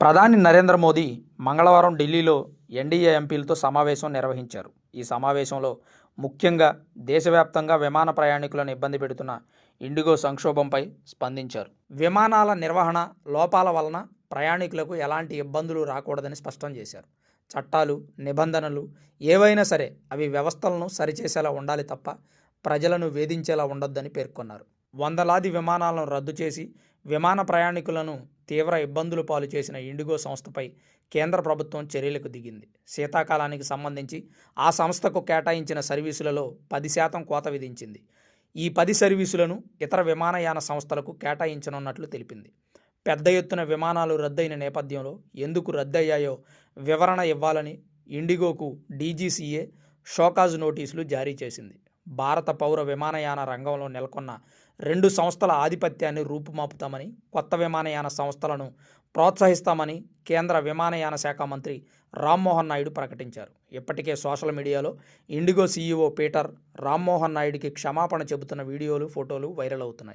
ప్రధాని నరేంద్ర మోదీ మంగళవారం ఢిల్లీలో ఎన్డీఏ ఎంపీలతో సమావేశం నిర్వహించారు. ఈ సమావేశంలో ముఖ్యంగా దేశవ్యాప్తంగా విమాన ప్రయాణికులను ఇబ్బంది పెడుతున్న ఇండిగో సంక్షోభంపై స్పందించారు. విమానాల నిర్వహణ లోపాల వలన ప్రయాణికులకు ఎలాంటి ఇబ్బందులు రాకూడదని స్పష్టం చేశారు. చట్టాలు, నిబంధనలు ఏవైనా సరే అవి వ్యవస్థలను సరిచేసేలా ఉండాలి తప్ప ప్రజలను వేధించేలా ఉండొద్దని పేర్కొన్నారు. వందలాది విమానాలను రద్దు చేసి విమాన ప్రయాణికులను తీవ్ర ఇబ్బందులు పాలు చేసిన ఇండిగో సంస్థపై కేంద్ర ప్రభుత్వం చర్యలకు దిగింది. శీతాకాలానికి సంబంధించి ఆ సంస్థకు కేటాయించిన సర్వీసులలో 10% కోత విధించింది. ఈ 10 సర్వీసులను ఇతర విమానయాన సంస్థలకు కేటాయించనున్నట్లు తెలిపింది. పెద్ద ఎత్తున విమానాలు రద్దయిన నేపథ్యంలో ఎందుకు రద్దయ్యాయో వివరణ ఇవ్వాలని ఇండిగోకు డీజీసీఏ షోకాజ్ నోటీసులు జారీ చేసింది. భారత పౌర విమానయాన రంగంలో నెలకొన్న 2 సంస్థల ఆధిపత్యాన్ని రూపుమాపుతామని, కొత్త విమానయాన సంస్థలను ప్రోత్సహిస్తామని కేంద్ర విమానయాన శాఖ మంత్రి రామ్మోహన్ నాయుడు ప్రకటించారు. ఇప్పటికే సోషల్ మీడియాలో ఇండిగో సీఈఓ పీటర్ రామ్మోహన్ నాయుడికి క్షమాపణ చెబుతున్న వీడియోలు, ఫోటోలు వైరల్ అవుతున్నాయి.